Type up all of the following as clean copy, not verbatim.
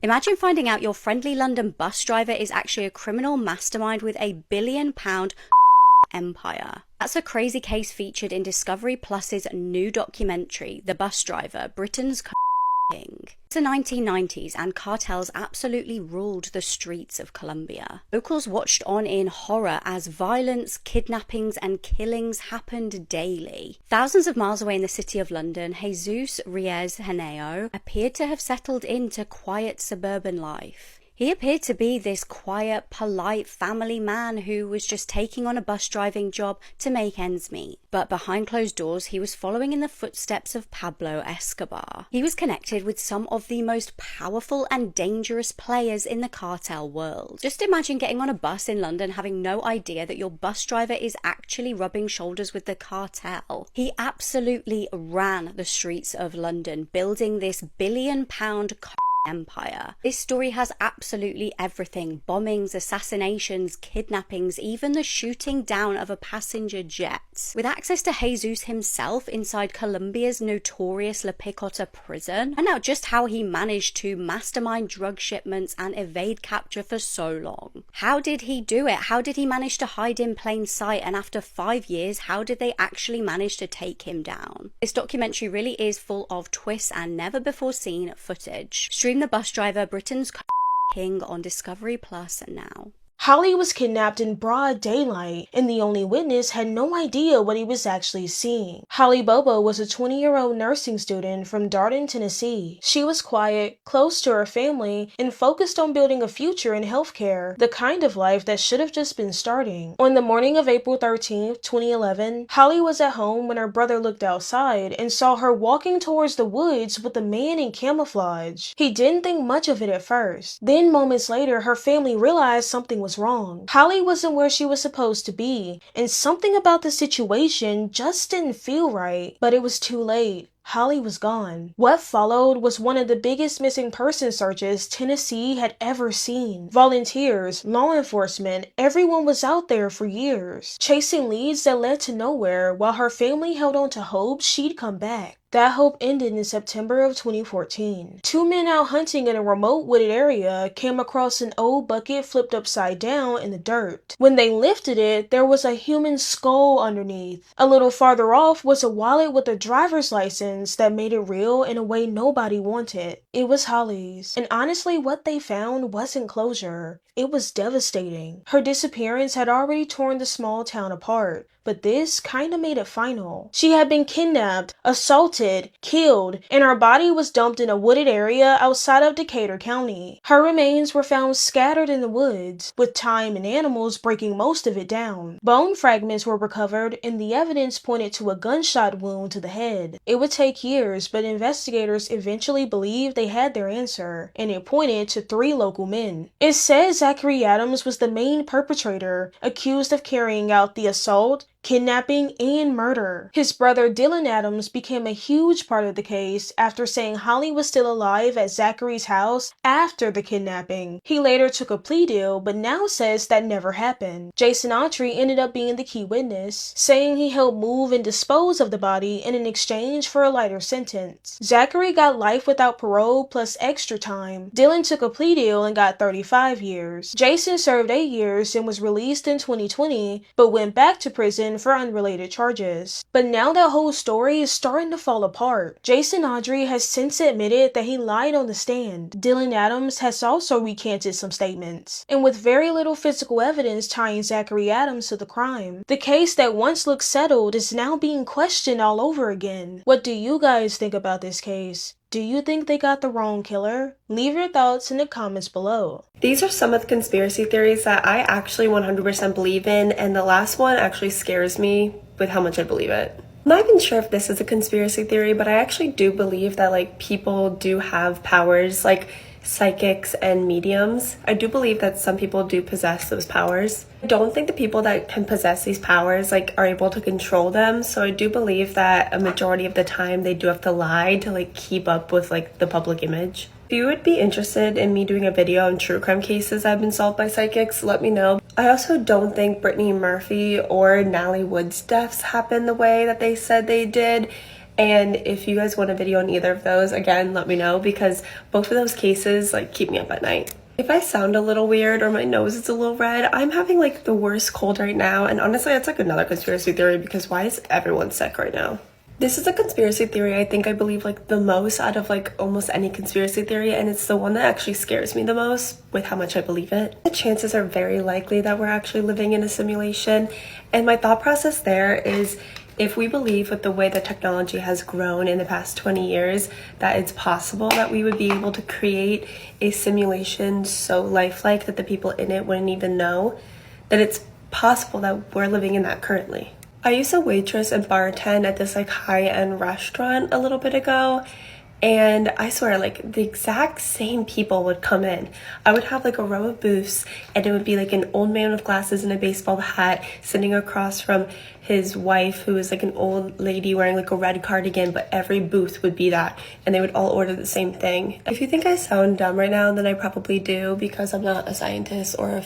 Imagine finding out your friendly London bus driver is actually a criminal mastermind with a £1 billion empire. That's a crazy case featured in Discovery Plus's new documentary, The Bus Driver, Britain's King. It's the 1990s and cartels absolutely ruled the streets of Colombia. Locals watched on in horror as violence, kidnappings and killings happened daily. Thousands of miles away in the city of London, Jesus Reyes Henao appeared to have settled into quiet suburban life. He appeared to be this quiet, polite family man who was just taking on a bus driving job to make ends meet. But behind closed doors, he was following in the footsteps of Pablo Escobar. He was connected with some of the most powerful and dangerous players in the cartel world. Just imagine getting on a bus in London having no idea that your bus driver is actually rubbing shoulders with the cartel. He absolutely ran the streets of London, building this £1 billion empire. This story has absolutely everything: bombings, assassinations, kidnappings, even the shooting down of a passenger jet. With access to Jesus himself inside Colombia's notorious La Picota prison, and now just how he managed to mastermind drug shipments and evade capture for so long. How did he do it? How did he manage to hide in plain sight? And after 5 years, how did they actually manage to take him down? This documentary really is full of twists and never before seen footage. Stream The Bus Driver, Britain's King on Discovery Plus now. Holly was kidnapped in broad daylight, and the only witness had no idea what he was actually seeing. Holly Bobo was a 20-year-old nursing student from Darden, Tennessee. She was quiet, close to her family, and focused on building a future in healthcare, the kind of life that should have just been starting. On the morning of April 13th, 2011, Holly was at home when her brother looked outside and saw her walking towards the woods with a man in camouflage. He didn't think much of it at first. Then moments later, her family realized something was wrong. Holly wasn't where she was supposed to be, and something about the situation just didn't feel right. But it was too late. Holly was gone. What followed was one of the biggest missing person searches Tennessee had ever seen. Volunteers, law enforcement, everyone was out there for years, chasing leads that led to nowhere, while her family held on to hope she'd come back. That hope ended in September of 2014. Two men out hunting in a remote wooded area came across an old bucket flipped upside down in the dirt. When they lifted it, there was a human skull underneath. A little farther off was a wallet with a driver's license that made it real in a way nobody wanted. It was Holly's. And honestly, what they found wasn't closure. It was devastating. Her disappearance had already torn the small town apart, but this kinda made it final. She had been kidnapped, assaulted, killed, and her body was dumped in a wooded area outside of Decatur County. Her remains were found scattered in the woods, with time and animals breaking most of it down. Bone fragments were recovered, and the evidence pointed to a gunshot wound to the head. It would take years, but investigators eventually believed they had their answer, and it pointed to 3 local men. It says Zachary Adams was the main perpetrator, accused of carrying out the assault, kidnapping, and murder. His brother Dylan Adams became a huge part of the case after saying Holly was still alive at Zachary's house after the kidnapping. He later took a plea deal, but now says that never happened. Jason Autry ended up being the key witness, saying he helped move and dispose of the body in an exchange for a lighter sentence. Zachary got life without parole plus extra time. Dylan took a plea deal and got 35 years. Jason served 8 years and was released in 2020, but went back to prison for unrelated charges. But now that whole story is starting to fall apart. Jason Autry has since admitted that he lied on the stand. Dylan Adams has also recanted some statements. And with very little physical evidence tying Zachary Adams to the crime, the case that once looked settled is now being questioned all over again. What do you guys think about this case? Do you think they got the wrong killer? Leave your thoughts in the comments below. These are some of the conspiracy theories that I actually 100% believe in, and the last one actually scares me with how much I believe it. I'm not even sure if this is a conspiracy theory, but I actually do believe that people do have powers, like psychics and mediums. I do believe that some people do possess those powers. I don't think the people that can possess these powers are able to control them, so I do believe that a majority of the time they do have to lie to keep up with the public image. If you would be interested in me doing a video on true crime cases that have been solved by psychics, let me know. I also don't think Brittany Murphy or Natalie Wood's deaths happened the way that they said they did. And if you guys want a video on either of those, again, let me know, because both of those cases like keep me up at night. If I sound a little weird or my nose is a little red, I'm having like the worst cold right now, and honestly that's like another conspiracy theory, because why is everyone sick right now? This is a conspiracy theory I think I believe like the most out of like almost any conspiracy theory, and it's the one that actually scares me the most with how much I believe it. The chances are very likely that we're actually living in a simulation, and my thought process there is, if we believe with the way that technology has grown in the past 20 years, that it's possible that we would be able to create a simulation so lifelike that the people in it wouldn't even know, that it's possible that we're living in that currently. I used to waitress and bartend at this like high-end restaurant a little bit ago, and I swear like the exact same people would come in. I would have like a row of booths, and it would be like an old man with glasses and a baseball hat sitting across from his wife, who is like an old lady wearing like a red cardigan, but every booth would be that, and they would all order the same thing. If you think I sound dumb right now, then I probably do, because I'm not a scientist or a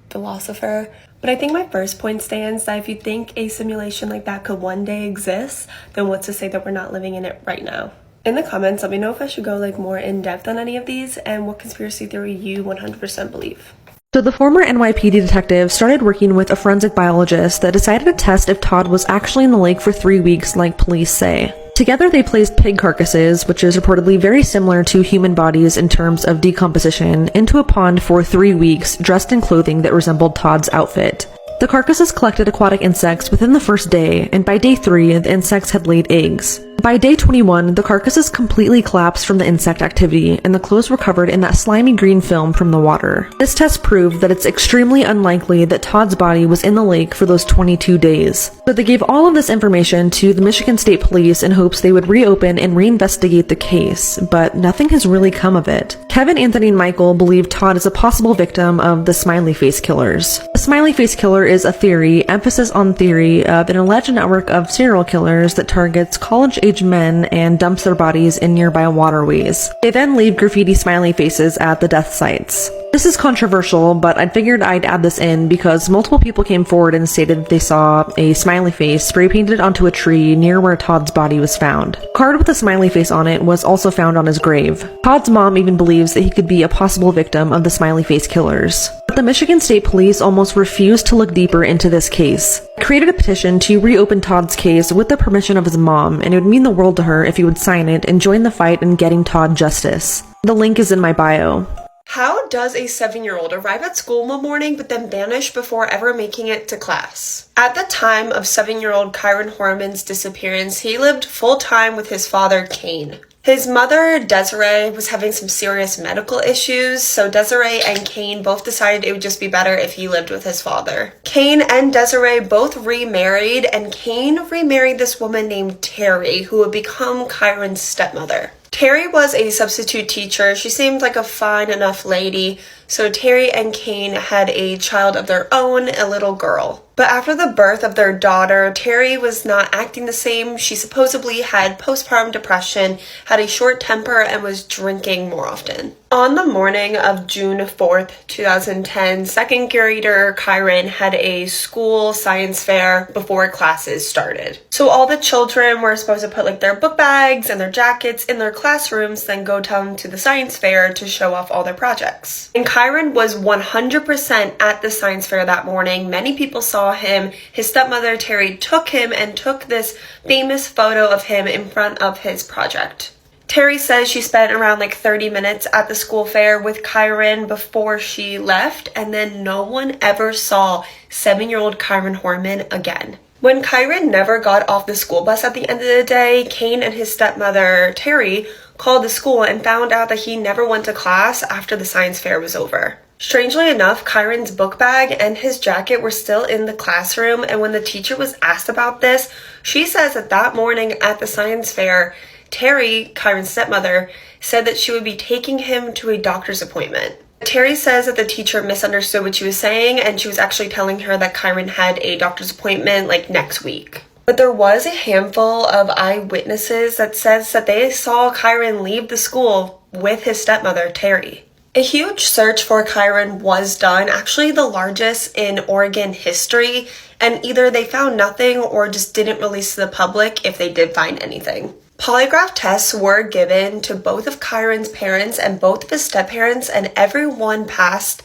philosopher. But I think my first point stands that if you think a simulation like that could one day exist, then what's to say that we're not living in it right now? In the comments, let me know if I should go like more in depth on any of these, and what conspiracy theory you 100% believe. So the former NYPD detective started working with a forensic biologist that decided to test if Todd was actually in the lake for 3 weeks like police say. Together they placed pig carcasses, which is reportedly very similar to human bodies in terms of decomposition, into a pond for 3 weeks, dressed in clothing that resembled Todd's outfit. The carcasses collected aquatic insects within the first day, and by day 3, the insects had laid eggs. By day 21, the carcasses completely collapsed from the insect activity, and the clothes were covered in that slimy green film from the water. This test proved that it's extremely unlikely that Todd's body was in the lake for those 22 days. So they gave all of this information to the Michigan State Police in hopes they would reopen and reinvestigate the case, but nothing has really come of it. Kevin, Anthony, and Michael believe Todd is a possible victim of the smiley face killers. The smiley face killer is a theory, emphasis on theory, of an alleged network of serial killers that targets college-age men and dumps their bodies in nearby waterways. They then leave graffiti smiley faces at the death sites. This is controversial, but I figured I'd add this in because multiple people came forward and stated that they saw a smiley face spray painted onto a tree near where Todd's body was found. A card with a smiley face on it was also found on his grave. Todd's mom even believes that he could be a possible victim of the smiley face killers. But the Michigan State Police almost refused to look deeper into this case. They created a petition to reopen Todd's case with the permission of his mom, and it would mean the world to her if he would sign it and join the fight in getting Todd justice. The link is in my bio. How does a 7-year-old arrive at school one morning but then vanish before ever making it to class? At the time of 7-year-old Kyron Horman's disappearance, he lived full-time with his father, Kane. His mother, Desiree, was having some serious medical issues, so Desiree and Kane both decided it would just be better if he lived with his father. Kane and Desiree both remarried, and Kane remarried this woman named Terry, who would become Kyron's stepmother. Terry was a substitute teacher. She seemed like a fine enough lady, so Terry and Kane had a child of their own, a little girl. But after the birth of their daughter, Terry was not acting the same. She supposedly had postpartum depression, had a short temper, and was drinking more often. On the morning of June 4th, 2010, second grader Kyron had a school science fair before classes started. So all the children were supposed to put like their book bags and their jackets in their classrooms, then go down to the science fair to show off all their projects. And Kyron was 100% at the science fair that morning. Many people saw him. His stepmother Terry took him and took this famous photo of him in front of his project. Terry says she spent around like 30 minutes at the school fair with Kyron before she left, and then no one ever saw 7-year-old Kyron Horman again. When Kyron never got off the school bus at the end of the day, Kane and his stepmother Terry called the school and found out that he never went to class after the science fair was over. Strangely enough, Kyron's book bag and his jacket were still in the classroom, and when the teacher was asked about this, she says that that morning at the science fair, Terry, Kyron's stepmother, said that she would be taking him to a doctor's appointment. Terry says that the teacher misunderstood what she was saying, and she was actually telling her that Kyron had a doctor's appointment like next week. But there was a handful of eyewitnesses that says that they saw Kyron leave the school with his stepmother, Terry. A huge search for Kyron was done, actually the largest in Oregon history, and either they found nothing or just didn't release to the public if they did find anything. Polygraph tests were given to both of Kyron's parents and both of his step-parents, and everyone passed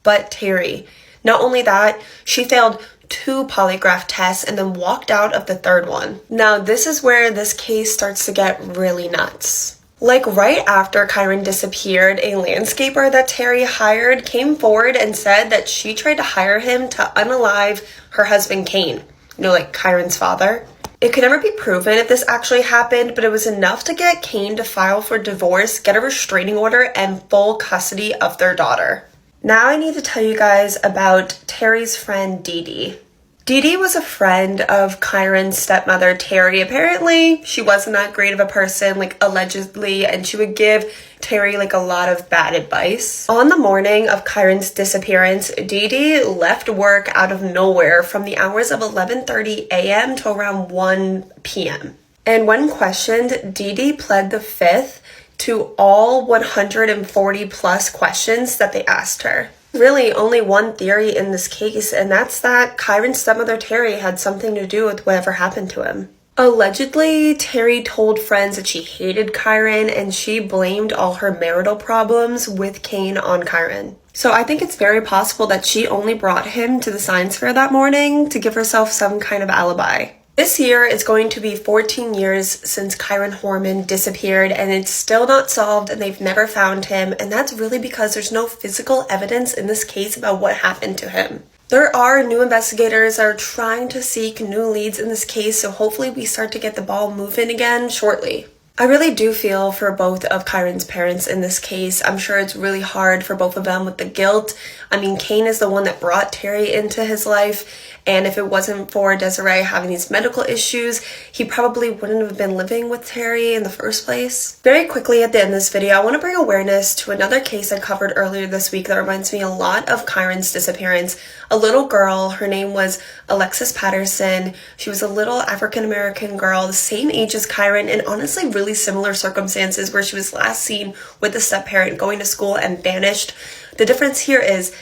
but Terry. Not only that, she failed 2 polygraph tests and then walked out of the 3rd one. Now, this is where this case starts to get really nuts. Like right after Kyron disappeared, a landscaper that Terry hired came forward and said that she tried to hire him to unalive her husband Kane. You know, like Kyron's father. It could never be proven if this actually happened, but it was enough to get Kane to file for divorce, get a restraining order, and full custody of their daughter. Now I need to tell you guys about Terry's friend Dee Dee. Dee Dee was a friend of Kyron's stepmother, Terry. Apparently, she wasn't that great of a person, like allegedly, and she would give Terry like a lot of bad advice. On the morning of Kyron's disappearance, Dee Dee left work out of nowhere from the hours of 11:30 a.m. to around 1 p.m. And when questioned, Dee Dee pled the 5th to all 140 plus questions that they asked her. Really only one theory in this case, and that's that Kyron's stepmother Terry had something to do with whatever happened to him. Allegedly, Terry told friends that she hated Kyron and she blamed all her marital problems with Kane on Kyron. So I think it's very possible that she only brought him to the science fair that morning to give herself some kind of alibi. This year is going to be 14 years since Kyron Horman disappeared, and it's still not solved and they've never found him, and that's really because there's no physical evidence in this case about what happened to him. There are new investigators that are trying to seek new leads in this case, so hopefully we start to get the ball moving again shortly. I really do feel for both of Kyron's parents in this case. I'm sure it's really hard for both of them with the guilt. I mean, Kane is the one that brought Terry into his life, and if it wasn't for Desiree having these medical issues, he probably wouldn't have been living with Terry in the first place. Very quickly at the end of this video, I want to bring awareness to another case I covered earlier this week that reminds me a lot of Kyron's disappearance. A little girl, her name was Alexis Patterson. She was a little African-American girl, the same age as Kyron, and honestly really similar circumstances, where she was last seen with a step-parent going to school and vanished. The difference here is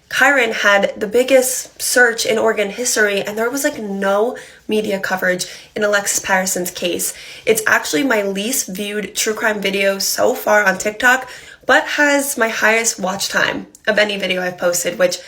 Kyron had the biggest search in Oregon history, and there was like no media coverage in Alexis Patterson's case. It's actually my least viewed true crime video so far on TikTok, but has my highest watch time of any video I've posted, which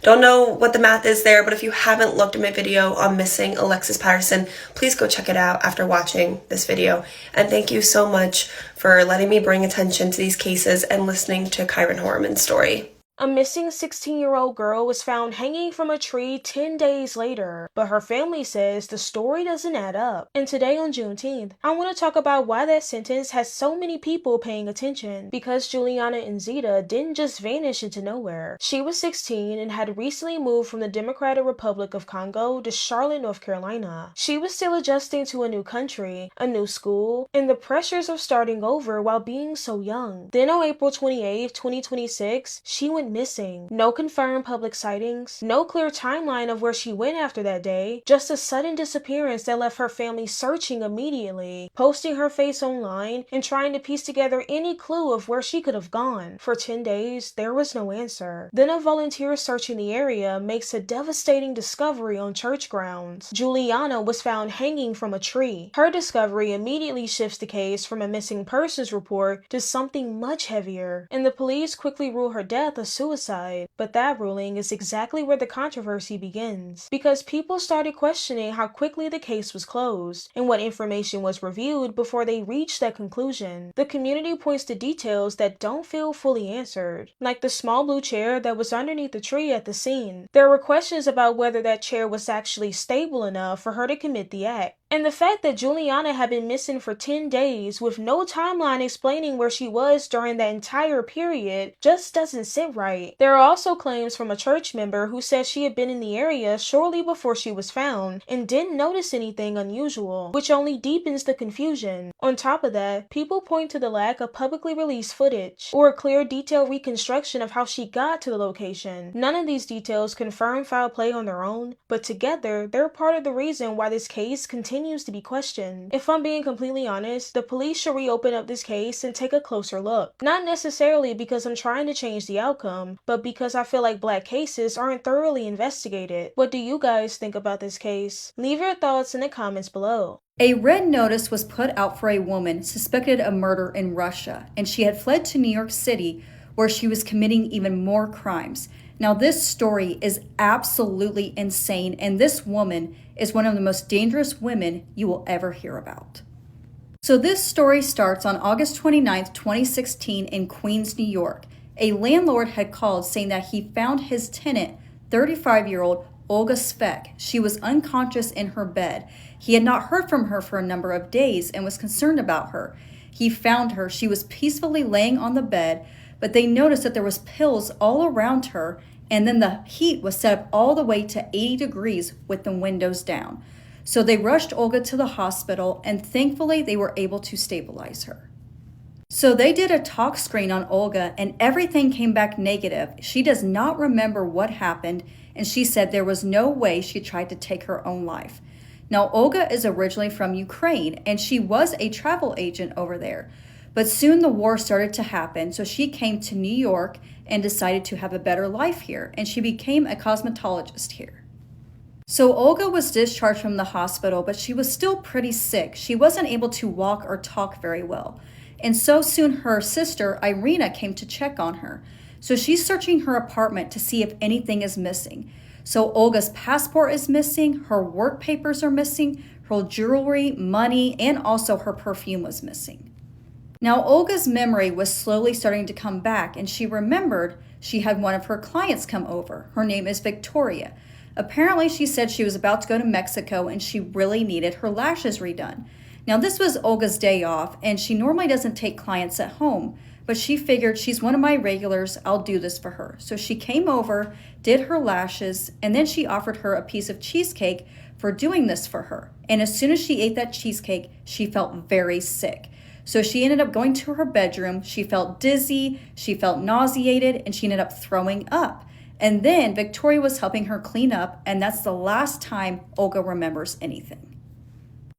don't know what the math is there, but if you haven't looked at my video on missing Alexis Patterson, please go check it out after watching this video. And thank you so much for letting me bring attention to these cases and listening to Kyron Horman's story. A missing 16-year-old girl was found hanging from a tree 10 days later, but her family says the story doesn't add up. And today on Juneteenth, I want to talk about why that sentence has so many people paying attention, because Juliana Nzita didn't just vanish into nowhere. She was 16 and had recently moved from the Democratic Republic of Congo to Charlotte, North Carolina. She was still adjusting to a new country, a new school, and the pressures of starting over while being so young. Then on April 28, 2026, she went missing. No confirmed public sightings, no clear timeline of where she went after that day, just a sudden disappearance that left her family searching immediately, posting her face online and trying to piece together any clue of where she could have gone. For 10 days, there was no answer. Then a volunteer searching the area makes a devastating discovery on church grounds. Juliana was found hanging from a tree. Her discovery immediately shifts the case from a missing persons report to something much heavier, and the police quickly rule her death a suicide. But that ruling is exactly where the controversy begins, because people started questioning how quickly the case was closed and what information was reviewed before they reached that conclusion. The community points to details that don't feel fully answered, like the small blue chair that was underneath the tree at the scene. There were questions about whether that chair was actually stable enough for her to commit the act. And the fact that Juliana had been missing for 10 days with no timeline explaining where she was during that entire period just doesn't sit right. There are also claims from a church member who said she had been in the area shortly before she was found and didn't notice anything unusual, which only deepens the confusion. On top of that, people point to the lack of publicly released footage or a clear detailed reconstruction of how she got to the location. None of these details confirm foul play on their own, but together they're part of the reason why this case continues to be questioned. If I'm being completely honest, the police should reopen up this case and take a closer look. Not necessarily because I'm trying to change the outcome, but because I feel like Black cases aren't thoroughly investigated. What do you guys think about this case? Leave your thoughts in the comments below. A red notice was put out for a woman suspected of murder in Russia, and she had fled to New York City, where she was committing even more crimes. Now, this story is absolutely insane, and this woman is one of the most dangerous women you will ever hear about. So this story starts on August 29th, 2016 in Queens, New York. A landlord had called saying that he found his tenant, 35-year-old Olga Svek. She was unconscious in her bed. He had not heard from her for a number of days and was concerned about her. He found her. She was peacefully laying on the bed, but they noticed that there was pills all around her, and then the heat was set up all the way to 80 degrees with the windows down. So they rushed Olga to the hospital, and thankfully they were able to stabilize her. So they did a talk screen on Olga, and everything came back negative. She does not remember what happened, and she said there was no way she tried to take her own life. Now, Olga is originally from Ukraine, and she was a travel agent over there. But soon the war started to happen, so she came to New York and decided to have a better life here, and she became a cosmetologist here. So Olga was discharged from the hospital, but she was still pretty sick. She wasn't able to walk or talk very well. And so soon her sister, Irina, came to check on her. So she's searching her apartment to see if anything is missing. So Olga's passport is missing, her work papers are missing, her jewelry, money, and also her perfume was missing. Now Olga's memory was slowly starting to come back, and she remembered she had one of her clients come over. Her name is Victoria. Apparently she said she was about to go to Mexico and she really needed her lashes redone. Now this was Olga's day off, and she normally doesn't take clients at home, but she figured she's one of my regulars, I'll do this for her. So she came over, did her lashes, and then she offered her a piece of cheesecake for doing this for her. And as soon as she ate that cheesecake, she felt very sick. So she ended up going to her bedroom, she felt dizzy, she felt nauseated, and she ended up throwing up. And then Victoria was helping her clean up, and that's the last time Olga remembers anything.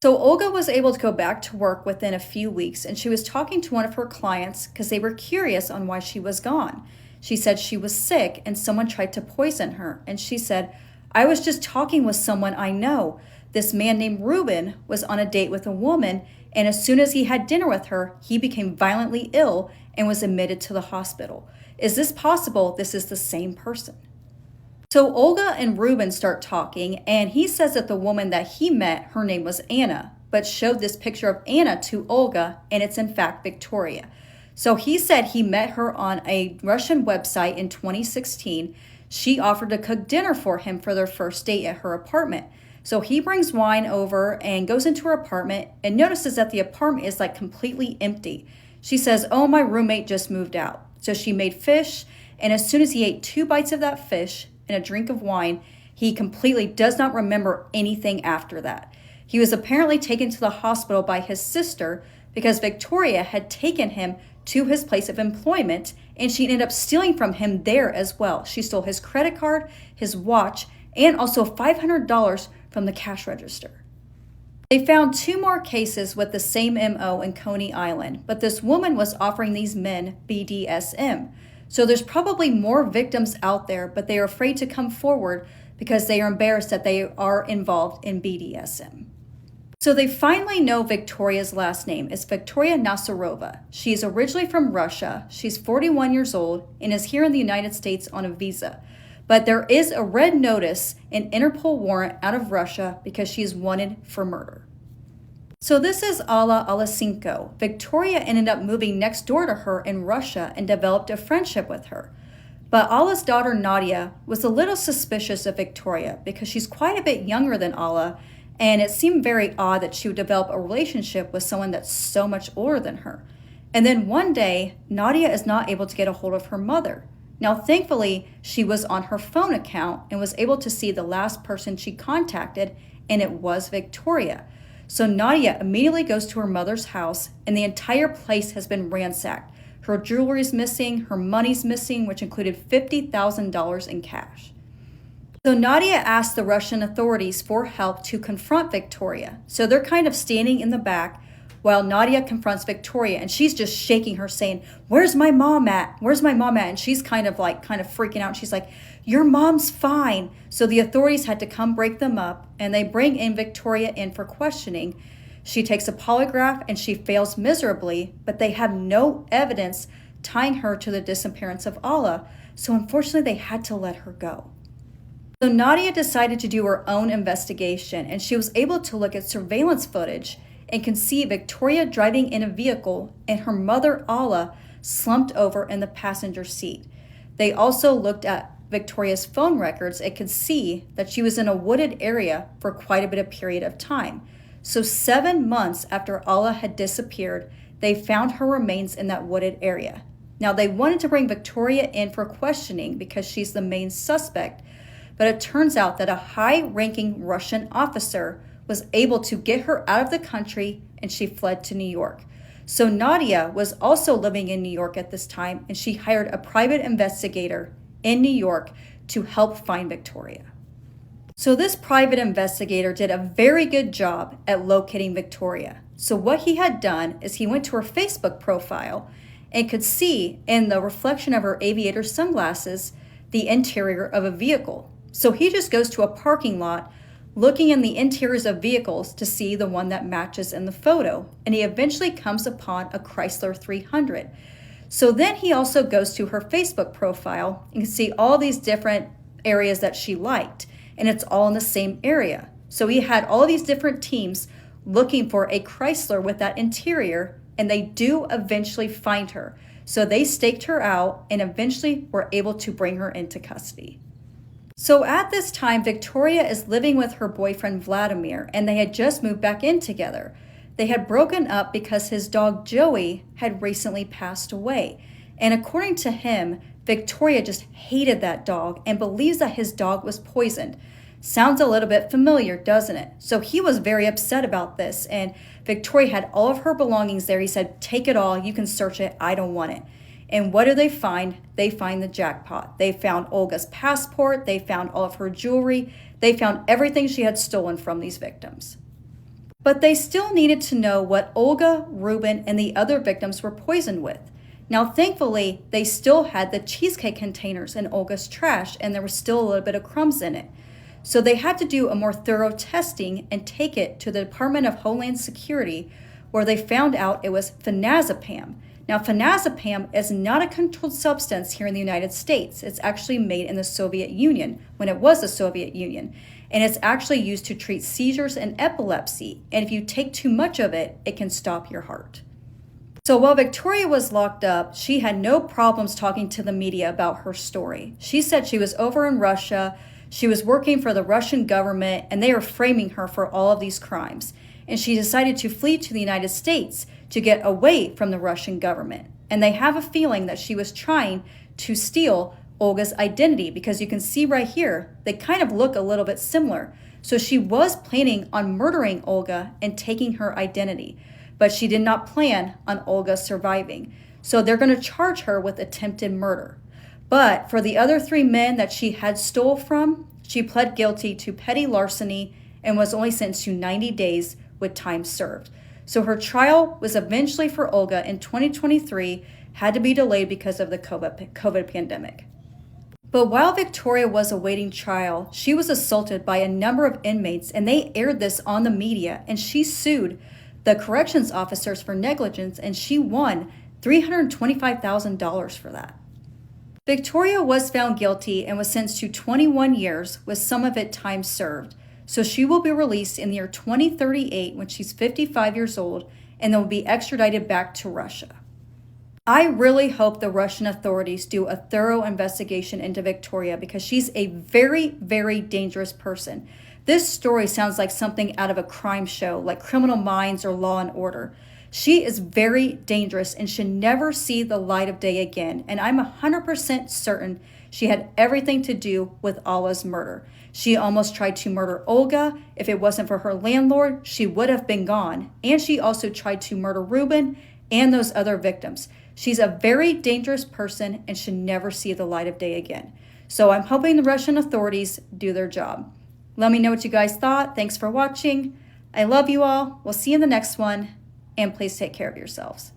So Olga was able to go back to work within a few weeks, and she was talking to one of her clients because they were curious on why she was gone. She said she was sick and someone tried to poison her, and she said, "I was just talking with someone I know. This man named Ruben was on a date with a woman, and as soon as he had dinner with her, he became violently ill and was admitted to the hospital. Is this possible this is the same person?" So Olga and Ruben start talking, and he says that the woman that he met, her name was Anna, but showed this picture of Anna to Olga, and it's in fact Victoria. So he said he met her on a Russian website in 2016. She offered to cook dinner for him for their first date at her apartment. So he brings wine over and goes into her apartment and notices that the apartment is like completely empty. She says, "Oh, my roommate just moved out." So she made fish, and as soon as he ate 2 bites of that fish and a drink of wine, he completely does not remember anything after that. He was apparently taken to the hospital by his sister because Victoria had taken him to his place of employment, and she ended up stealing from him there as well. She stole his credit card, his watch, and also $500 from the cash register. They found 2 more cases with the same MO in Coney Island, but this woman was offering these men BDSM. So there's probably more victims out there, but they are afraid to come forward because they are embarrassed that they are involved in BDSM. So they finally know Victoria's last name is Victoria Nazarova. She is originally from Russia. She's 41 years old and is here in the United States on a visa. But there is a red notice, an Interpol warrant out of Russia because she is wanted for murder. So this is Alla Alasinko. Victoria ended up moving next door to her in Russia and developed a friendship with her. But Alla's daughter Nadia was a little suspicious of Victoria because she's quite a bit younger than Alla, and it seemed very odd that she would develop a relationship with someone that's so much older than her. And then one day, Nadia is not able to get a hold of her mother. Now, thankfully, she was on her phone account and was able to see the last person she contacted, and it was Victoria. So Nadia immediately goes to her mother's house, and the entire place has been ransacked. Her jewelry's missing, her money's missing, which included $50,000 in cash. So Nadia asked the Russian authorities for help to confront Victoria. So they're kind of standing in the back while Nadia confronts Victoria, and she's just shaking her saying, "Where's my mom at? Where's my mom at?" And she's kind of freaking out. She's like, "Your mom's fine." So the authorities had to come break them up, and they bring in Victoria in for questioning. She takes a polygraph and she fails miserably, but they have no evidence tying her to the disappearance of Alla, so unfortunately they had to let her go. So Nadia decided to do her own investigation, and she was able to look at surveillance footage and can see Victoria driving in a vehicle and her mother Alla slumped over in the passenger seat. They also looked at Victoria's phone records and could see that she was in a wooded area for quite a bit of period of time. So 7 months after Alla had disappeared, they found her remains in that wooded area. Now they wanted to bring Victoria in for questioning because she's the main suspect, but it turns out that a high-ranking Russian officer was able to get her out of the country and she fled to New York. So Nadia was also living in New York at this time, and she hired a private investigator in New York to help find Victoria. So this private investigator did a very good job at locating Victoria. So what he had done is he went to her Facebook profile and could see in the reflection of her aviator sunglasses the interior of a vehicle. So he just goes to a parking lot looking in the interiors of vehicles to see the one that matches in the photo, and he eventually comes upon a Chrysler 300. So then he also goes to her Facebook profile and can see all these different areas that she liked, and it's all in the same area. So he had all these different teams looking for a Chrysler with that interior, and they do eventually find her. So they staked her out and eventually were able to bring her into custody. So at this time, Victoria is living with her boyfriend Vladimir, and they had just moved back in together. They had broken up because his dog Joey had recently passed away. And according to him, Victoria just hated that dog and believes that his dog was poisoned. Sounds a little bit familiar, doesn't it? So he was very upset about this, and Victoria had all of her belongings there. He said, "Take it all, you can search it, I don't want it." And what do they find? They find the jackpot. They found Olga's passport, they found all of her jewelry, they found everything she had stolen from these victims. But they still needed to know what Olga, Ruben, and the other victims were poisoned with. Now, thankfully, they still had the cheesecake containers in Olga's trash, and there was still a little bit of crumbs in it. So they had to do a more thorough testing and take it to the Department of Homeland Security, where they found out it was phenazepam. Now, phenazepam is not a controlled substance here in the United States. It's actually made in the Soviet Union, when it was the Soviet Union. And it's actually used to treat seizures and epilepsy. And if you take too much of it, it can stop your heart. So while Victoria was locked up, she had no problems talking to the media about her story. She said she was over in Russia, she was working for the Russian government, and they were framing her for all of these crimes. And she decided to flee to the United States to get away from the Russian government. And they have a feeling that she was trying to steal Olga's identity, because you can see right here, they kind of look a little bit similar. So she was planning on murdering Olga and taking her identity, but she did not plan on Olga surviving. So they're going to charge her with attempted murder. But for the other 3 men that she had stole from, she pled guilty to petty larceny and was only sentenced to 90 days with time served. So her trial was eventually for Olga in 2023, had to be delayed because of the COVID pandemic. But while Victoria was awaiting trial, she was assaulted by a number of inmates, and they aired this on the media, and she sued the corrections officers for negligence, and she won $325,000 for that. Victoria was found guilty and was sentenced to 21 years, with some of it time served. So she will be released in the year 2038 when she's 55 years old, and then will be extradited back to Russia. I really hope the Russian authorities do a thorough investigation into Victoria, because she's a very, very dangerous person. This story sounds like something out of a crime show, like Criminal Minds or Law and Order. She is very dangerous and should never see the light of day again. And I'm 100% certain she had everything to do with Alla's murder. She almost tried to murder Olga. If it wasn't for her landlord, she would have been gone. And she also tried to murder Ruben and those other victims. She's a very dangerous person and should never see the light of day again. So I'm hoping the Russian authorities do their job. Let me know what you guys thought. Thanks for watching. I love you all. We'll see you in the next one. And please take care of yourselves.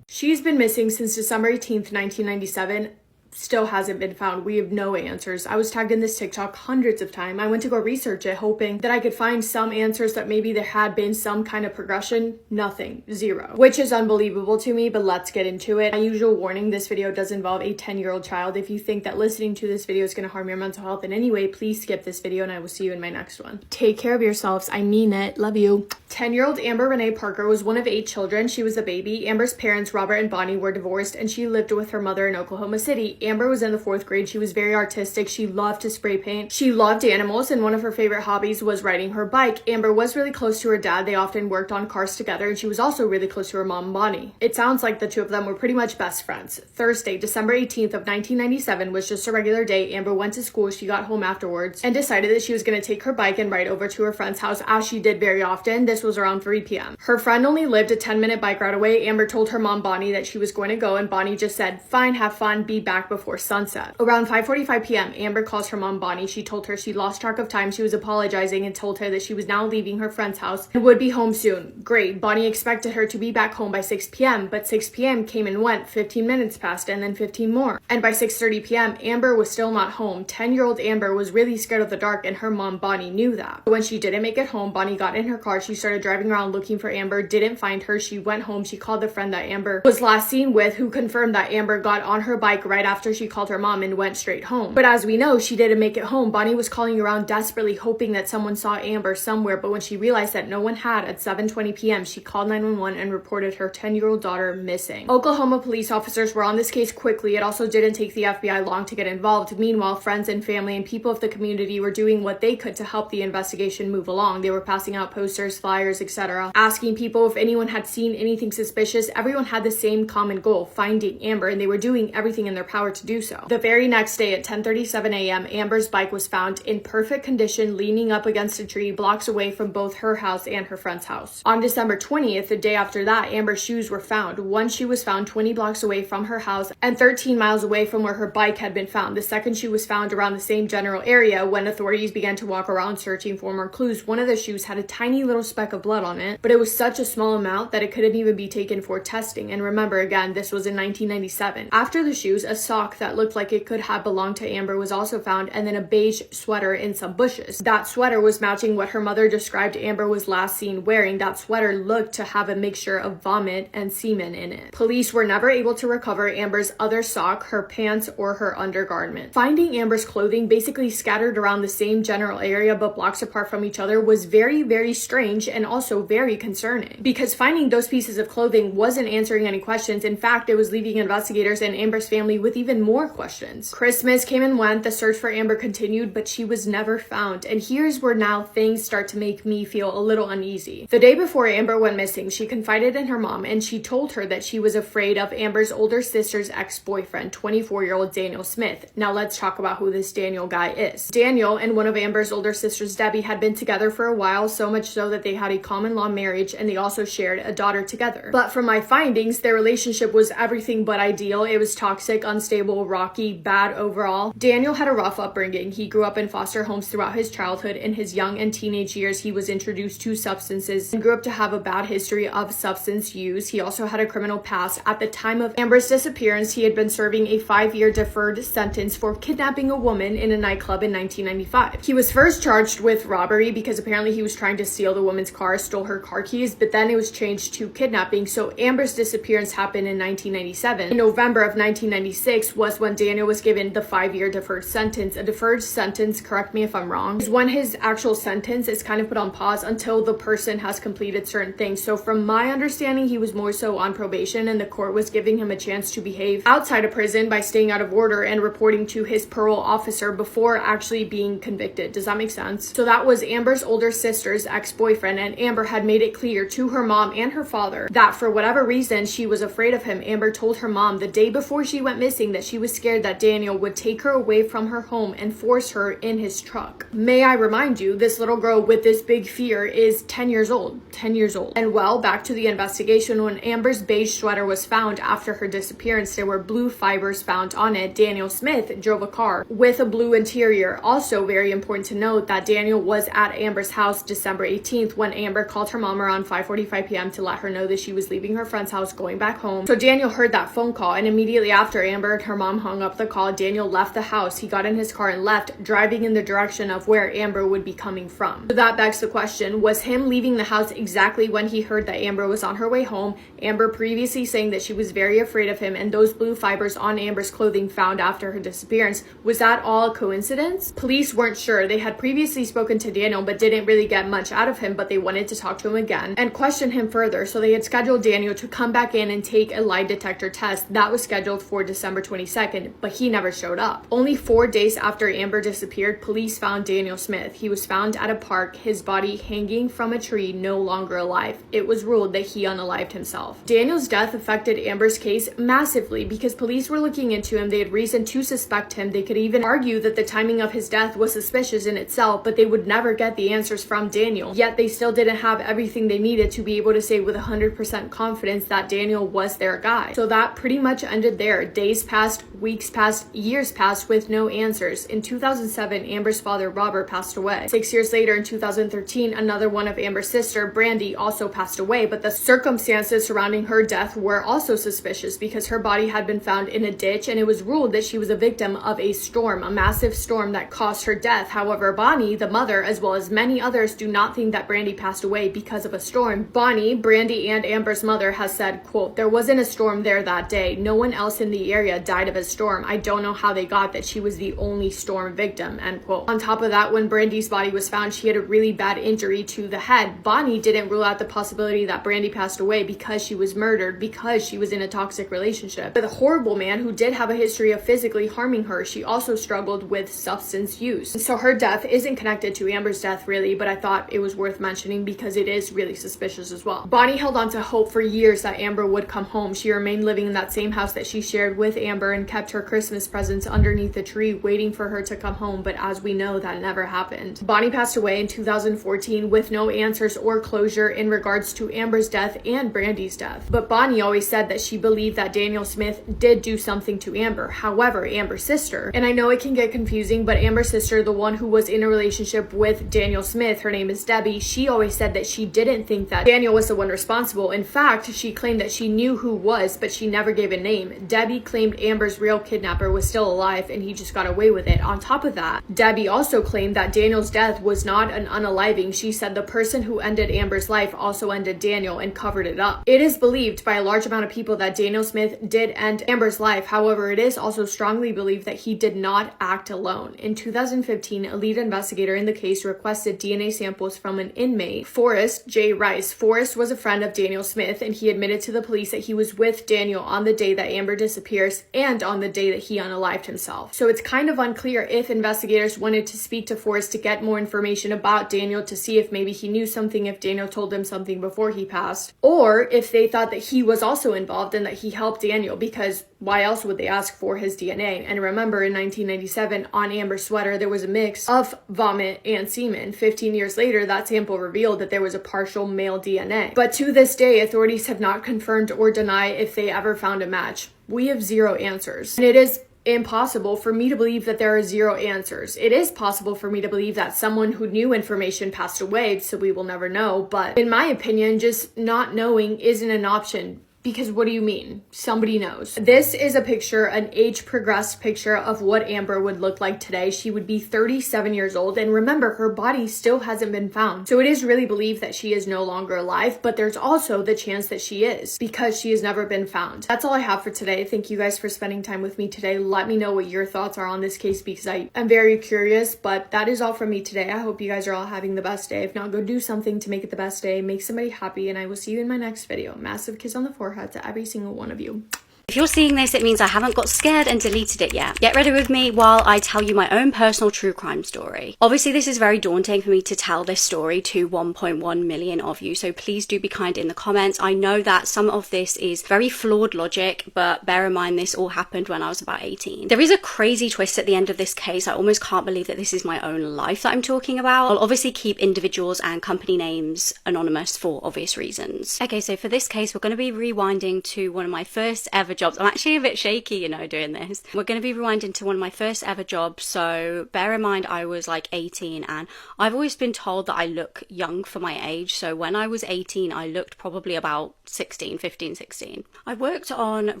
She's been missing since December 18th, 1997. still hasn't been found. We have no answers. I was tagged in this TikTok hundreds of times. I went to go research it, hoping that I could find some answers, that maybe there had been some kind of progression. Nothing. Zero. Which is unbelievable to me, but let's get into it. My usual warning, this video does involve a 10-year-old child. If you think that listening to this video is going to harm your mental health in any way, please skip this video and I will see you in my next one. Take care of yourselves. I mean it. Love you. 10-year-old Amber Renee Parker was one of 8 children. She was a baby. Amber's parents, Robert and Bonnie, were divorced and she lived with her mother in Oklahoma City. Amber was in the 4th grade. She was very artistic. She loved to spray paint. She loved animals, and one of her favorite hobbies was riding her bike. Amber was really close to her dad. They often worked on cars together, and she was also really close to her mom, Bonnie. It sounds like the two of them were pretty much best friends. Thursday, December 18th of 1997 was just a regular day. Amber went to school. She got home afterwards and decided that she was going to take her bike and ride over to her friend's house, as she did very often. This was around 3 p.m. Her friend only lived a 10-minute bike ride away. Amber told her mom, Bonnie, that she was going to go, and Bonnie just said, "Fine, have fun, be back before sunset." Around 5:45 p.m., Amber calls her mom, Bonnie. She told her she lost track of time. She was apologizing and told her that she was now leaving her friend's house and would be home soon. Great. Bonnie expected her to be back home by 6 p.m., but 6 p.m. came and went. 15 minutes passed and then 15 more. And by 6:30 p.m., Amber was still not home. 10-year-old Amber was really scared of the dark, and her mom, Bonnie, knew that. When she didn't make it home, Bonnie got in her car. She started driving around looking for Amber, didn't find her. She went home. She called the friend that Amber was last seen with, who confirmed that Amber got on her bike right after she called her mom and went straight home. But as we know, she didn't make it home. Bonnie was calling around desperately, hoping that someone saw Amber somewhere, but when she realized that no one had at 7:20 p.m., she called 911 and reported her 10-year-old daughter missing. Oklahoma police officers were on this case quickly. It also didn't take the FBI long to get involved. Meanwhile, friends and family and people of the community were doing what they could to help the investigation move along. They were passing out posters, flyers, etc., asking people if anyone had seen anything suspicious. Everyone had the same common goal, finding Amber, and they were doing everything in their power to do so. The very next day at 10:37 a.m., Amber's bike was found in perfect condition, leaning up against a tree blocks away from both her house and her friend's house. On December 20th, the day after that, Amber's shoes were found. One shoe was found 20 blocks away from her house and 13 miles away from where her bike had been found. The second shoe was found around the same general area. When authorities began to walk around searching for more clues, one of the shoes had a tiny little speck of blood on it, but it was such a small amount that it couldn't even be taken for testing. And remember, again, this was in 1997. After the shoes, a sock that looked like it could have belonged to Amber was also found, and then a beige sweater in some bushes. That sweater was matching what her mother described Amber was last seen wearing. That sweater looked to have a mixture of vomit and semen in it. Police were never able to recover Amber's other sock, her pants, or her undergarment. Finding Amber's clothing basically scattered around the same general area but blocks apart from each other was very, very strange and also very concerning, because finding those pieces of clothing wasn't answering any questions. In fact, it was leaving investigators and Amber's family with even more questions. Christmas came and went. The search for Amber continued, but she was never found. And here's where now things start to make me feel a little uneasy. The day before Amber went missing, she confided in her mom, and she told her that she was afraid of Amber's older sister's ex-boyfriend, 24-year-old Daniel Smith. Now let's talk about who this Daniel guy is. Daniel and one of Amber's older sisters, Debbie, had been together for a while, so much so that they had a common law marriage, and they also shared a daughter together. But from my findings, their relationship was everything but ideal. It was toxic, unstable, rocky, bad overall. Daniel had a rough upbringing. He grew up in foster homes throughout his childhood. In his young and teenage years, he was introduced to substances and grew up to have a bad history of substance use. He also had a criminal past. At the time of Amber's disappearance, he had been serving a 5-year deferred sentence for kidnapping a woman in a nightclub in 1995. He was first charged with robbery because apparently he was trying to steal the woman's car, stole her car keys, but then it was changed to kidnapping. So Amber's disappearance happened in 1997. In November of 1996 was when Daniel was given the 5-year deferred sentence. A deferred sentence, correct me if I'm wrong, is when his actual sentence is kind of put on pause until the person has completed certain things. So from my understanding, he was more so on probation, and the court was giving him a chance to behave outside of prison by staying out of order and reporting to his parole officer before actually being convicted. Does that make sense? So that was Amber's older sister's ex-boyfriend, and Amber had made it clear to her mom and her father that for whatever reason she was afraid of him. Amber told her mom the day before she went missing that she was scared that Daniel would take her away from her home and force her in his truck. May I remind you, this little girl with this big fear is 10 years old. 10 years old. And well, back to the investigation. When Amber's beige sweater was found after her disappearance, there were blue fibers found on it. Daniel Smith drove a car with a blue interior. Also very important to note that Daniel was at Amber's house December 18th when Amber called her mom around 5:45 p.m. to let her know that she was leaving her friend's house going back home. So Daniel heard that phone call, and immediately after, Amber when her mom hung up the call, Daniel left the house. He got in his car and left, driving in the direction of where Amber would be coming from. So that begs the question, was him leaving the house exactly when he heard that Amber was on her way home? Amber previously saying that she was very afraid of him, and those blue fibers on Amber's clothing found after her disappearance, was that all a coincidence? Police weren't sure. They had previously spoken to Daniel but didn't really get much out of him, but they wanted to talk to him again and question him further. So they had scheduled Daniel to come back in and take a lie detector test. That was scheduled for December 22nd, but he never showed up. Only 4 days after Amber disappeared, police found Daniel Smith. He was found at a park, his body hanging from a tree, no longer alive. It was ruled that he unalived himself. Daniel's death affected Amber's case massively because police were looking into him. They had reason to suspect him. They could even argue that the timing of his death was suspicious in itself, but they would never get the answers from Daniel. Yet they still didn't have everything they needed to be able to say with 100% confidence that Daniel was their guy. So that pretty much ended there. Days passed, weeks passed, years passed with no answers. In 2007, Amber's father, Robert, passed away. 6 years later, in 2013, another one of Amber's sister, Brandy, also passed away, but the circumstances surrounding her death were also suspicious because her body had been found in a ditch, and it was ruled that she was a victim of a storm, a massive storm that caused her death. However, Bonnie, the mother, as well as many others, do not think that Brandy passed away because of a storm. Bonnie, Brandy, and Amber's mother has said, quote, "There wasn't a storm there that day. No one else in the area died of a storm. I don't know how they got that she was the only storm victim," end quote. On top of that, when Brandy's body was found, she had a really bad injury to the head. Bonnie didn't rule out the possibility that Brandy passed away because she was murdered, because she was in a toxic relationship with a horrible man who did have a history of physically harming her. She also struggled with substance use. So her death isn't connected to Amber's death really, but I thought it was worth mentioning because it is really suspicious as well. Bonnie held on to hope for years that Amber would come home. She remained living in that same house that she shared with Amber and kept her Christmas presents underneath the tree waiting for her to come home, but as we know, that never happened. Bonnie passed away in 2014 with no answers or closure in regards to Amber's death and Brandy's death. But Bonnie always said that she believed that Daniel Smith did do something to Amber. However, Amber's sister, and I know it can get confusing, but Amber's sister, the one who was in a relationship with Daniel Smith, her name is Debbie, she always said that she didn't think that Daniel was the one responsible. In fact, she claimed that she knew who was, but she never gave a name. Debbie claimed Amber's real kidnapper was still alive and he just got away with it. On top of that, Debbie also claimed that Daniel's death was not an unaliving. She said the person who ended Amber's life also ended Daniel and covered it up. It is believed by a large amount of people that Daniel Smith did end Amber's life. However, it is also strongly believed that he did not act alone. In 2015, a lead investigator in the case requested DNA samples from an inmate, Forrest J. Rice. Forrest was a friend of Daniel Smith, and he admitted to the police that he was with Daniel on the day that Amber disappears and on the day that he unalived himself. So it's kind of unclear if investigators wanted to speak to Forrest to get more information about Daniel, to see if maybe he knew something, if Daniel told him something before he passed, or if they thought that he was also involved and that he helped Daniel, because why else would they ask for his DNA? And remember, in 1997, on Amber's sweater, there was a mix of vomit and semen. 15 years later, that sample revealed that there was a partial male DNA. But to this day, authorities have not confirmed or denied if they ever found a match. We have zero answers. And it is impossible for me to believe that there are zero answers. It is possible for me to believe that someone who knew information passed away, so we will never know. But in my opinion, just not knowing isn't an option. Because what do you mean? Somebody knows. This is a picture, an age-progressed picture of what Amber would look like today. She would be 37 years old, and remember, her body still hasn't been found. So it is really believed that she is no longer alive, but there's also the chance that she is, because she has never been found. That's all I have for today. Thank you guys for spending time with me today. Let me know what your thoughts are on this case, because I am very curious, but that is all from me today. I hope you guys are all having the best day. If not, go do something to make it the best day. Make somebody happy, and I will see you in my next video. Massive kiss on the forehead to every single one of you. If you're seeing this, it means I haven't got scared and deleted it yet. Get ready with me while I tell you my own personal true crime story. Obviously, this is very daunting for me to tell this story to 1.1 million of you, so please do be kind in the comments. I know that some of this is very flawed logic, but bear in mind this all happened when I was about 18. There is a crazy twist at the end of this case. I almost can't believe that this is my own life that I'm talking about. I'll obviously keep individuals and company names anonymous for obvious reasons. Okay, so for this case, we're going to be rewinding to one of my first ever jobs. I'm actually a bit shaky, you know, doing this. We're going to be rewinding to one of my first ever jobs. So bear in mind, I was like 18 and I've always been told that I look young for my age. So when I was 18, I looked probably about 16, 15, 16. I worked on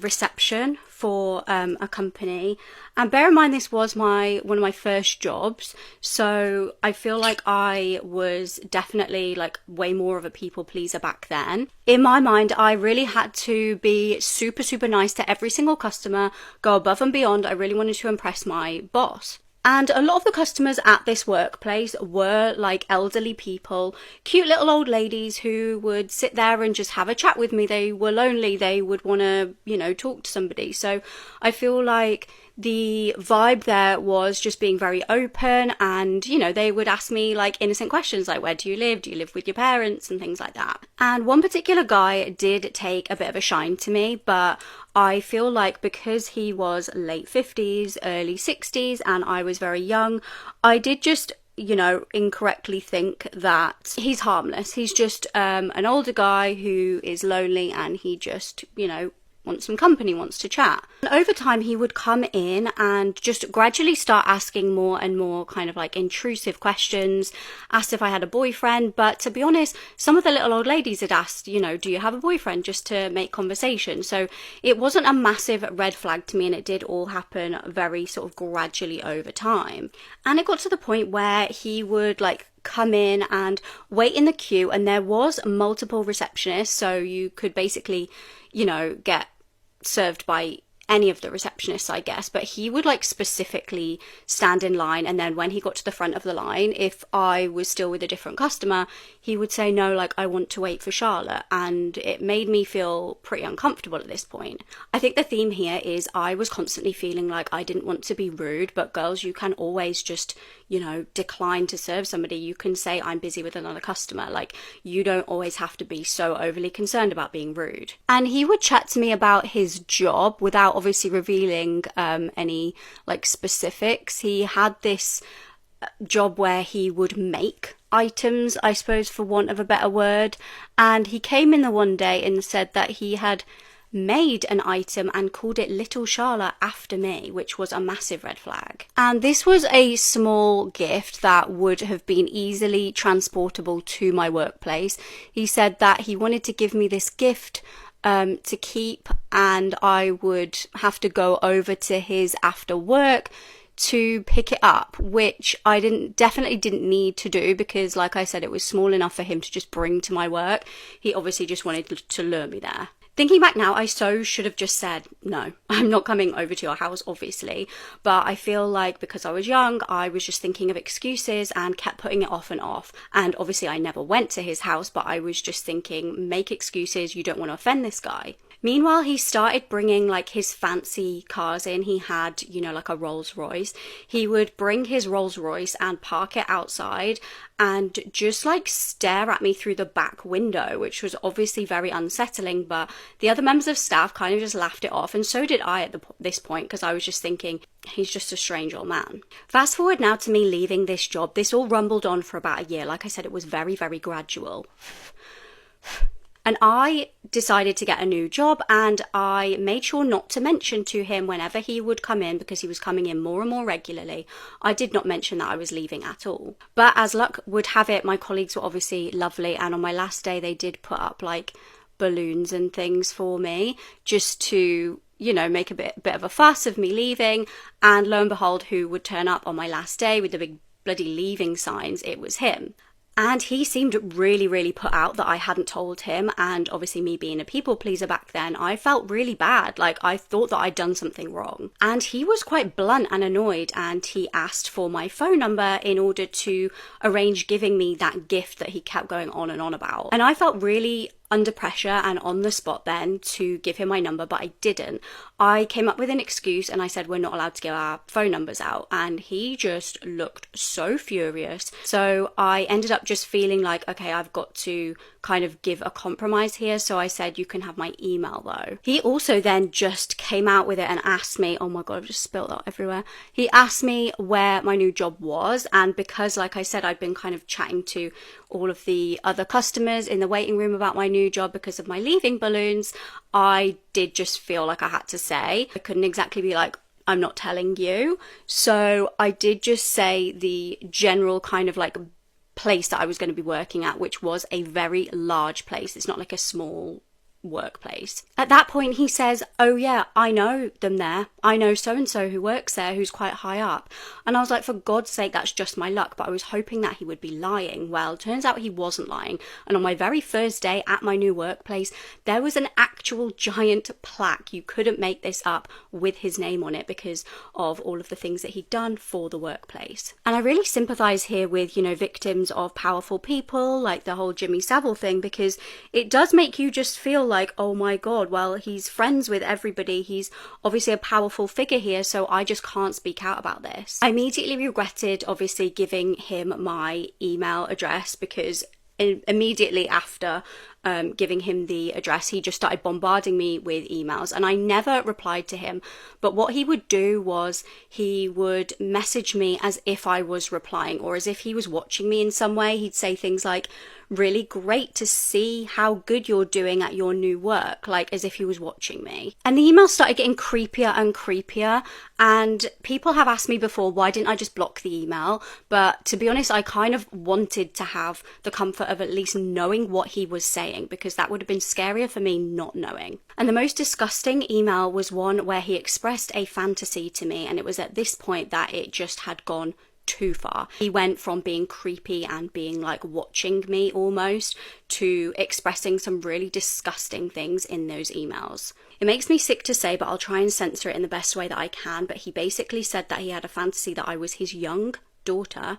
reception for a company, and bear in mind this was one of my first jobs, so I feel like I was definitely like way more of a people pleaser back then. In my mind, I really had to be super nice to every single customer, go above and beyond. I really wanted to impress my boss. And a lot of the customers at this workplace were like elderly people, cute little old ladies who would sit there and just have a chat with me. They were lonely. They would want to, you know, talk to somebody. So I feel like the vibe there was just being very open, and, you know, they would ask me like innocent questions like, where do you live? Do you live with your parents? And things like that. And one particular guy did take a bit of a shine to me, but I feel like because he was late 50s, early 60s, and I was very young, I did just, you know, incorrectly think that he's harmless. He's just an older guy who is lonely, and he just, you know, wants some company, wants to chat. And over time, he would come in and just gradually start asking more and more kind of like intrusive questions, asked if I had a boyfriend. But to be honest, some of the little old ladies had asked, you know, do you have a boyfriend, just to make conversation. So it wasn't a massive red flag to me, and it did all happen very sort of gradually over time. And it got to the point where he would like come in and wait in the queue, and there was multiple receptionists, so you could basically, you know, get served by any of the receptionists, I guess, but he would like specifically stand in line, and then when he got to the front of the line, if I was still with a different customer, he would say, no, like, I want to wait for Charlotte. And it made me feel pretty uncomfortable at this point. I think the theme here is I was constantly feeling like I didn't want to be rude, but girls, you can always just, you know, decline to serve somebody. You can say, I'm busy with another customer. Like, you don't always have to be so overly concerned about being rude. And he would chat to me about his job without obviously revealing any like specifics. He had this job where he would make items, I suppose, for want of a better word. And he came in the one day and said that he had made an item and called it Little Charlotte after me, which was a massive red flag. And this was a small gift that would have been easily transportable to my workplace. He said that he wanted to give me this gift to keep, and I would have to go over to his after work to pick it up, which I definitely didn't need to do, because like I said, it was small enough for him to just bring to my work. He obviously just wanted to lure me there. Thinking back now, I so should have just said, no, I'm not coming over to your house, obviously. But I feel like because I was young, I was just thinking of excuses and kept putting it off and off. And obviously I never went to his house, but I was just thinking, make excuses, you don't want to offend this guy. Meanwhile, he started bringing like his fancy cars in. He had, you know, like a Rolls Royce. He would bring his Rolls Royce and park it outside and just like stare at me through the back window, which was obviously very unsettling. But the other members of staff kind of just laughed it off, and so did I at this point, because I was just thinking, he's just a strange old man. Fast forward now to me leaving this job. This all rumbled on for about a year. Like I said, it was very, very gradual. And I decided to get a new job, and I made sure not to mention to him whenever he would come in, because he was coming in more and more regularly. I did not mention that I was leaving at all. But as luck would have it, my colleagues were obviously lovely, and on my last day they did put up like balloons and things for me, just to, you know, make a bit of a fuss of me leaving. And lo and behold, who would turn up on my last day with the big bloody leaving signs? It was him. And he seemed really, really put out that I hadn't told him. And obviously me being a people pleaser back then, I felt really bad. Like, I thought that I'd done something wrong. And he was quite blunt and annoyed, and he asked for my phone number in order to arrange giving me that gift that he kept going on and on about. And I felt really under pressure and on the spot then to give him my number, but I didn't. I came up with an excuse and I said, we're not allowed to give our phone numbers out. And he just looked so furious. So I ended up just feeling like, okay, I've got to kind of give a compromise here. So I said, you can have my email though. He also then just came out with it and asked me, oh my God, I've just spilled that everywhere. He asked me where my new job was. And because, like I said, I'd been kind of chatting to all of the other customers in the waiting room about my new new job because of my leaving balloons, I did just feel like I had to say. I couldn't exactly be like, I'm not telling you. So I did just say the general kind of like place that I was going to be working at, which was a very large place. It's not like a small workplace. At that point he says, oh yeah, I know them there. I know so-and-so who works there who's quite high up. And I was like, for God's sake, that's just my luck. But I was hoping that he would be lying. Well, turns out he wasn't lying. And on my very first day at my new workplace, there was an actual giant plaque. You couldn't make this up, with his name on it because of all of the things that he'd done for the workplace. And I really sympathize here with, you know, victims of powerful people, like the whole Jimmy Savile thing, because it does make you just feel like, oh my God, well, he's friends with everybody. He's obviously a powerful figure here, so I just can't speak out about this. I immediately regretted obviously giving him my email address, because immediately after giving him the address, he just started bombarding me with emails, and I never replied to him. But what he would do was he would message me as if I was replying, or as if he was watching me in some way. He'd say things like, really great to see how good you're doing at your new work, like as if he was watching me. And the emails started getting creepier and creepier, and people have asked me before, why didn't I just block the email? But to be honest, I kind of wanted to have the comfort of at least knowing what he was saying, because that would have been scarier for me not knowing. And the most disgusting email was one where he expressed a fantasy to me, and it was at this point that it just had gone too far. He went from being creepy and being like watching me almost, to expressing some really disgusting things in those emails. It makes me sick to say, but I'll try and censor it in the best way that I can. But he basically said that he had a fantasy that I was his young daughter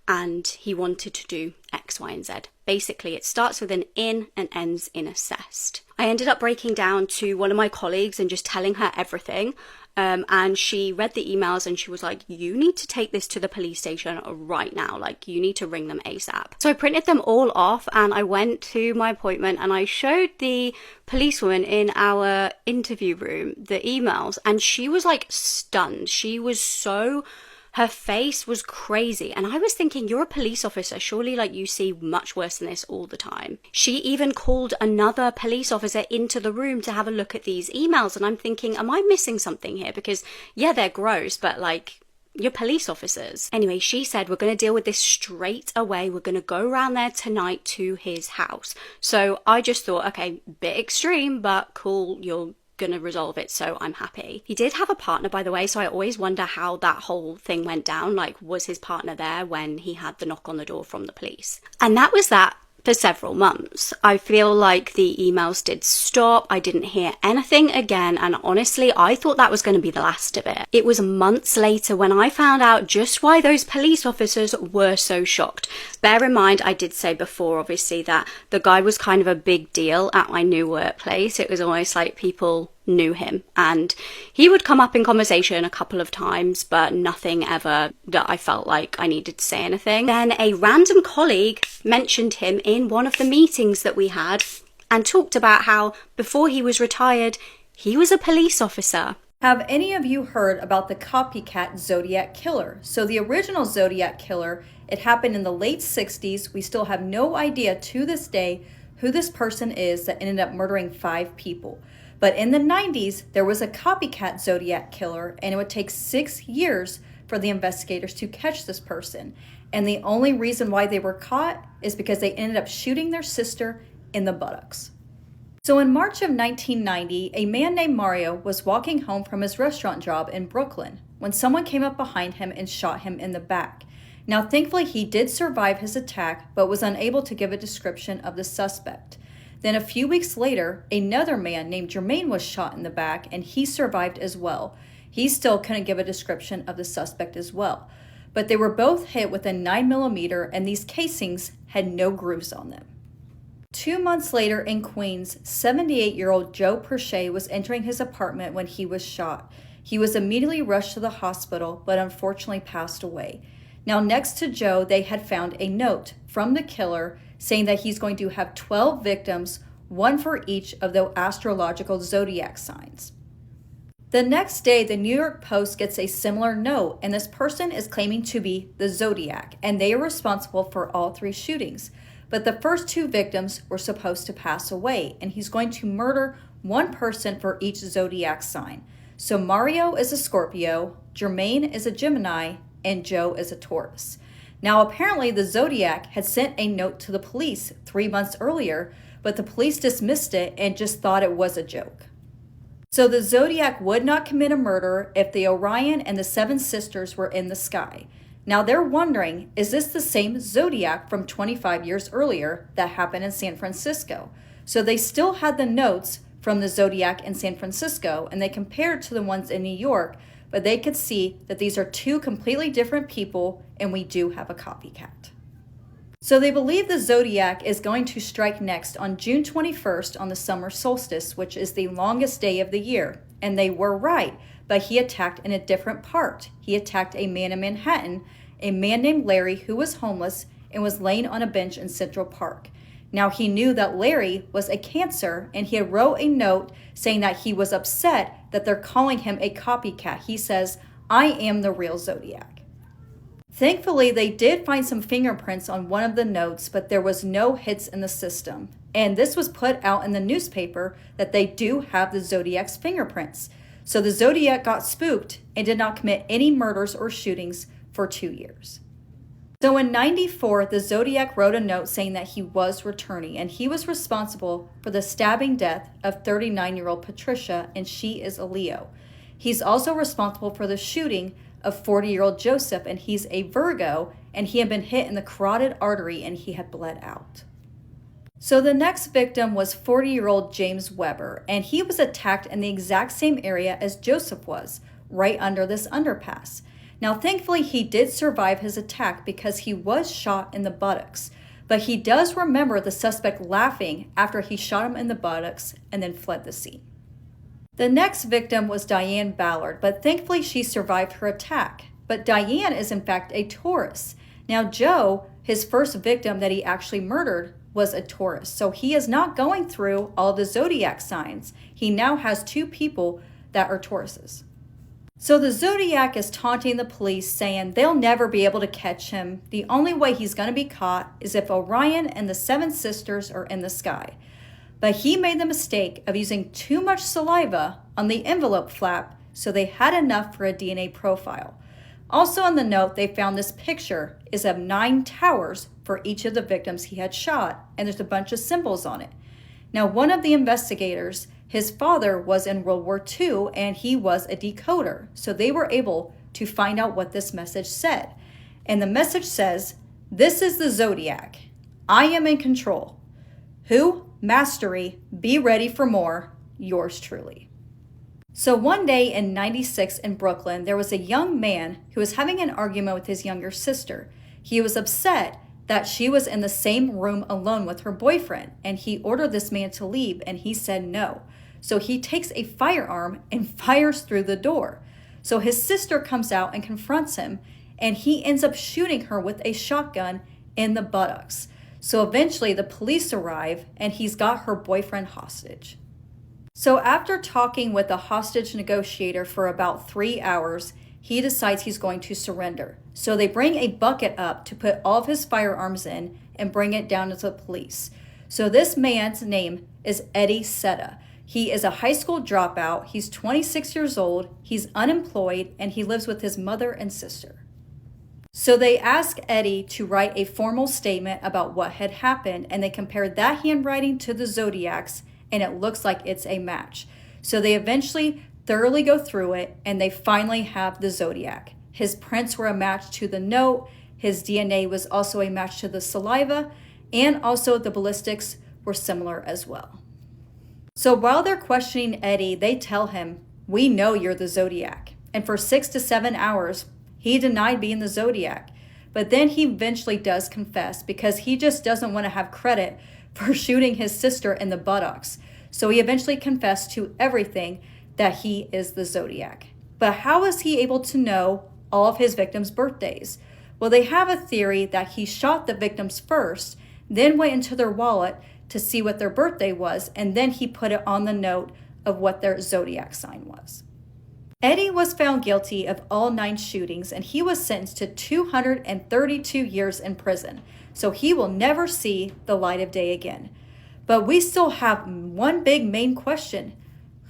and he wanted to do X, Y, and Z. Basically, it starts with an in and ends in a cest. I ended up breaking down to one of my colleagues and just telling her everything. And she read the emails and she was like, you need to take this to the police station right now. Like, you need to ring them ASAP. So I printed them all off and I went to my appointment and I showed the policewoman in our interview room the emails, and she was like stunned. She was so... her face was crazy, and I was thinking, you're a police officer, surely like you see much worse than this all the time. She even called another police officer into the room to have a look at these emails, and I'm thinking, am I missing something here? Because yeah, they're gross, but like, you're police officers. Anyway, she said, we're going to deal with this straight away. We're going to go around there tonight to his house. So I just thought, okay, bit extreme, but cool, you're gonna resolve it, so I'm happy. He did have a partner, by the way, so I always wonder how that whole thing went down. Like, was his partner there when he had the knock on the door from the police? And that was that for several months. I feel like the emails did stop. I didn't hear anything again, and honestly, I thought that was going to be the last of it. It was months later when I found out just why those police officers were so shocked. Bear in mind, I did say before, obviously, that the guy was kind of a big deal at my new workplace. It was almost like people knew him, and he would come up in conversation a couple of times, but nothing ever that I felt like I needed to say anything. Then a random colleague mentioned him in one of the meetings that we had and talked about how before he was retired, he was a police officer. Have any of you heard about the copycat Zodiac killer? So the original Zodiac killer, it happened in the late 60s. We still have no idea to this day who this person is that ended up murdering 5 people. But in the 90s, there was a copycat Zodiac killer, and it would take 6 years for the investigators to catch this person. And the only reason why they were caught is because they ended up shooting their sister in the buttocks. So in March of 1990, a man named Mario was walking home from his restaurant job in Brooklyn when someone came up behind him and shot him in the back. Now, thankfully, he did survive his attack, but was unable to give a description of the suspect. Then a few weeks later, another man named Jermaine was shot in the back, and he survived as well. He still couldn't give a description of the suspect as well. But they were both hit with a 9mm, and these casings had no grooves on them. 2 months later in Queens, 78-year-old Joe Perche was entering his apartment when he was shot. He was immediately rushed to the hospital, but unfortunately passed away. Now, next to Joe, they had found a note from the killer saying that he's going to have 12 victims, one for each of the astrological zodiac signs. The next day, the New York Post gets a similar note, and this person is claiming to be the Zodiac, and they are responsible for all 3 shootings. but the first 2 victims were supposed to pass away, and he's going to murder one person for each zodiac sign. So Mario is a Scorpio, Jermaine is a Gemini, and Joe is a Taurus. Now apparently the zodiac had sent a note to the police 3 months earlier, but the police dismissed it and just thought it was a joke. So the zodiac would not commit a murder if the Orion and the 7 sisters were in the sky. Now they're wondering, is this the same zodiac from 25 years earlier that happened in San Francisco? So they still had the notes from the zodiac in San Francisco, and they compared to the ones in New York, but they could see that these are 2 completely different people, and we do have a copycat. So they believe the zodiac is going to strike next on June 21st on the summer solstice, which is the longest day of the year. And they were right, but he attacked in a different part. He attacked a man in Manhattan, a man named Larry who was homeless and was laying on a bench in Central Park. Now he knew that Larry was a Cancer, and he had wrote a note saying that he was upset that they're calling him a copycat. He says, "I am the real zodiac." Thankfully, they did find some fingerprints on one of the notes, but there was no hits in the system. And this was put out in the newspaper that they do have the Zodiac's fingerprints. So the Zodiac got spooked and did not commit any murders or shootings for 2 years. So in 94, the Zodiac wrote a note saying that he was returning, and he was responsible for the stabbing death of 39-year-old Patricia, and she is a Leo. He's also responsible for the shooting of 40-year-old Joseph, and he's a Virgo, and he had been hit in the carotid artery and he had bled out. So the next victim was 40-year-old James Weber, and he was attacked in the exact same area as Joseph was, right under this underpass. Now thankfully he did survive his attack because he was shot in the buttocks, but he does remember the suspect laughing after he shot him in the buttocks and then fled the scene. The next victim was Diane Ballard, but thankfully she survived her attack. But Diane is in fact a Taurus. Now Joe, his first victim that he actually murdered, was a Taurus. So he is not going through all the zodiac signs. He now has 2 people that are Tauruses. So the zodiac is taunting the police, saying they'll never be able to catch him. The only way he's going to be caught is if Orion and the 7 sisters are in the sky. But he made the mistake of using too much saliva on the envelope flap, so they had enough for a DNA profile. Also on the note, they found this picture is of 9 towers for each of the victims he had shot, and there's a bunch of symbols on it. Now, one of the investigators, his father was in World War II, and he was a decoder, so they were able to find out what this message said. And the message says, "This is the Zodiac. I am in control. Who? Mastery. Be ready for more. Yours truly." So one day in 96 in Brooklyn, there was a young man who was having an argument with his younger sister. He was upset that she was in the same room alone with her boyfriend, and he ordered this man to leave, and he said no. So he takes a firearm and fires through the door. So his sister comes out and confronts him, and he ends up shooting her with a shotgun in the buttocks. So eventually the police arrive, and he's got her boyfriend hostage. So after talking with the hostage negotiator for about 3 hours, he decides he's going to surrender. So they bring a bucket up to put all of his firearms in and bring it down to the police. So this man's name is Eddie Seta. He is a high school dropout. He's 26 years old. He's unemployed, and he lives with his mother and sister. So they ask Eddie to write a formal statement about what had happened, and they compared that handwriting to the Zodiac's, and it looks like it's a match. So they eventually thoroughly go through it, and they finally have the Zodiac. His prints were a match to the note, his DNA was also a match to the saliva, and also the ballistics were similar as well. So while they're questioning Eddie, they tell him, "We know you're the Zodiac." And for 6 to 7 hours, he denied being the Zodiac. But then he eventually does confess because he just doesn't want to have credit for shooting his sister in the buttocks. So he eventually confessed to everything that he is the Zodiac. But how is he able to know all of his victims' birthdays? Well, they have a theory that he shot the victims first, then went into their wallet to see what their birthday was, and then he put it on the note of what their Zodiac sign was. Eddie was found guilty of all 9 shootings and he was sentenced to 232 years in prison, so he will never see the light of day again. But we still have one big main question.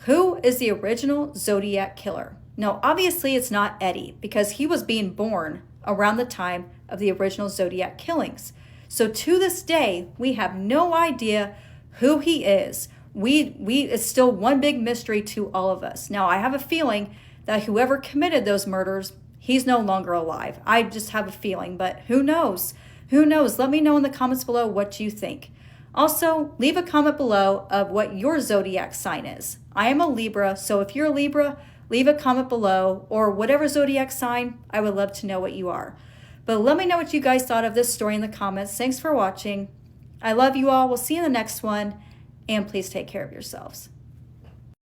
Who is the original Zodiac killer? Now, obviously it's not Eddie because he was being born around the time of the original Zodiac killings. So to this day, we have no idea who he is. It's still one big mystery to all of us. Now, I have a feeling that whoever committed those murders, he's no longer alive. I just have a feeling, but who knows? Who knows? Let me know in the comments below what you think. Also, leave a comment below of what your zodiac sign is. I am a Libra, so if you're a Libra, leave a comment below, or whatever zodiac sign, I would love to know what you are. But let me know what you guys thought of this story in the comments. Thanks for watching. I love you all. We'll see you in the next one, and please take care of yourselves.